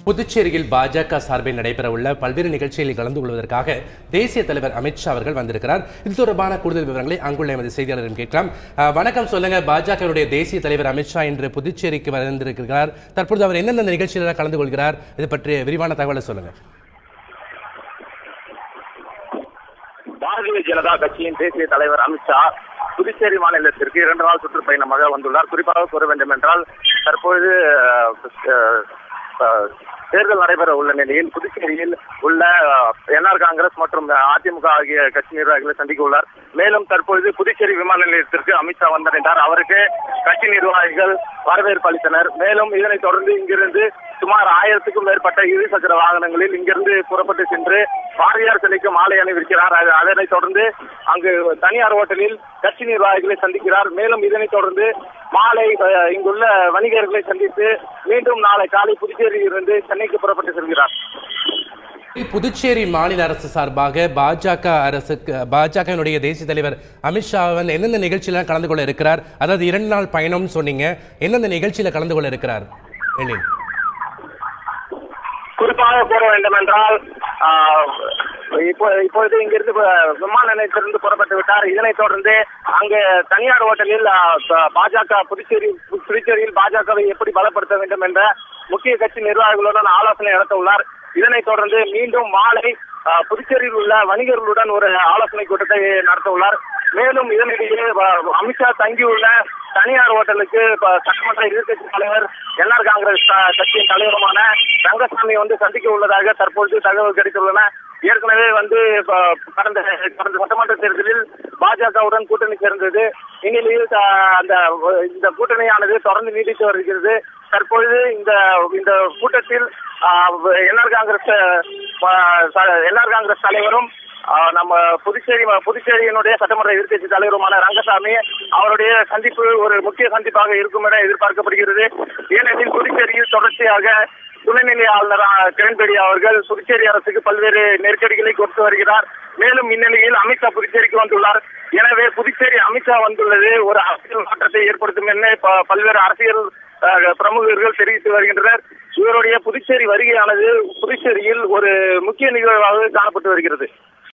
புதுச்சேரியில் பாஜக சார்பில் நடைபெறவுள்ள பல்வேறு நிகழ்ச்சிகளில் கலந்து கொள்வதற்காக தேசிய தலைவர் அமித்ஷா அவர்கள் வந்திருக்கிறார். இது தொடர்பான கூடுதல் விவரங்களை அங்குள்ள எமது செய்தியாளரிடம் கேட்கலாம். வணக்கம், சொல்லுங்க. பாஜகவுடைய தேசிய தலைவர் அமித்ஷா இன்று புதுச்சேரிக்கு வந்திருக்கிறார். தற்பொழுது அவர் எந்தெந்த நிகழ்ச்சிகளில் கலந்து கொள்கிறார், இது பற்றிய விரிவான தகவலை சொல்லுங்க. பாரதிய ஜனதா கட்சியின் தேசிய தலைவர் அமித்ஷா புதுச்சேரி மாநிலத்திற்கு 2 நாள் சுற்றுப்பயணமாக வந்துள்ளார். குறிப்பாக கூற வேண்டும் என்றால், தற்பொழுது தேர்தல் நடைபெற உள்ள நிலையில் புதுச்சேரியில் உள்ள என்ஆர் காங்கிரஸ் மற்றும் அதிமுக ஆகிய கட்சி நிர்வாகிகளை சந்திக்க உள்ளார். மேலும் தற்பொழுது புதுச்சேரி விமான நிலையத்திற்கு அமித்ஷா வந்தடைந்தார். அவருக்கு கட்சி நிர்வாகிகள் வரவேற்பு அளித்தனர். மேலும் இதனைத் தொடர்ந்து இங்கிருந்து சுமார் 1000க்கும் மேற்பட்ட இருசக்கர வாகனங்களில் இங்கிருந்து புறப்பட்டு சென்று பாரதியார் சிலைக்கு மாலை அணிவிக்கிறார். அதனைத் தொடர்ந்து அங்கு தனியார் ஹோட்டலில் கட்சி நிர்வாகிகளை சந்திக்கிறார். மேலும் இதனைத் தொடர்ந்து மாலை இங்குள்ள வணிகர்களை சந்தித்து மீண்டும் நாளை காலை புதுச்சேரியிலிருந்து சென்னைக்கு புறப்பட்டு செல்கிறார். புதுச்சேரி மாநில அரசு சார்பாக பாஜகவினுடைய தேசிய தலைவர் அமித்ஷா எந்தெந்த நிகழ்ச்சியில கலந்து கொள்ள இருக்கிறார்? அதாவது 2 நாள் பயணம் சொன்னீங்க, எந்தெந்த நிகழ்ச்சியில கலந்து கொள்ள இருக்கிறார்? குறிப்பாக கூற வேண்டும் என்றால், இப்பொழுது இங்கிருந்து விமான நிலையத்திலிருந்து புறப்பட்டு விட்டார். இதனைத் தொடர்ந்து அங்கு தனியார் ஹோட்டலில் பாஜக புதுச்சேரியில் பாஜகவை எப்படி பலப்படுத்த வேண்டும் என்ற முக்கிய கட்சி நிர்வாகிகளுடன் ஆலோசனை நடத்த உள்ளார். இதனைத் தொடர்ந்து மீண்டும் மாலை புதுச்சேரியில் உள்ள வணிகர்களுடன் ஒரு ஆலோசனை கூட்டத்தை நடத்த உள்ளார். மேலும் இதனிடையே அமித்ஷா தங்கியுள்ள தனியார் ஹோட்டலுக்கு சட்டமன்ற எதிர்கட்சி தலைவர் என்ஆர் காங்கிரஸ் கட்சியின் தலைவருமான ரங்கசாமி சந்திக்க உள்ளதாக தற்பொழுது தகவல் கிடைத்துள்ளன. ஏற்கனவே கடந்த சட்டமன்ற தேர்தலில் பாஜகவுடன் கூட்டணி சேர்ந்தது. இந்நிலையில் இந்த கூட்டணியானது தொடர்ந்து நீடித்து வருகிறது. தற்பொழுது இந்த கூட்டத்தில் என்ஆர் காங்கிரஸ் தலைவரும் நம்ம புதுச்சேரியினுடைய சட்டமன்ற எதிர்கட்சி தலைவருமான ரங்கசாமி அவருடைய சந்திப்பு ஒரு முக்கிய சந்திப்பாக இருக்கும் என எதிர்பார்க்கப்படுகிறது. ஏனெனில் புதுச்சேரியில் தொடர்ச்சியாக துணைநிலை ஆளுநர் கிரண்பேடி அவர்கள் புதுச்சேரி அரசுக்கு பல்வேறு நெருக்கடிகளை கொடுத்து வருகிறார். மேலும் இந்நிலையில் அமித்ஷா புதுச்சேரிக்கு வந்துள்ளார். எனவே புதுச்சேரி அமித்ஷா வந்துள்ளது ஒரு அரசியல் மாற்றத்தை ஏற்படுத்தும் என பல்வேறு அரசியல் பிரமுகர்கள் தெரிவித்து வருகின்றனர். இவருடைய புதுச்சேரி வருகையானது புதுச்சேரியில் ஒரு முக்கிய நிகழ்வாக காணப்பட்டு வருகிறது.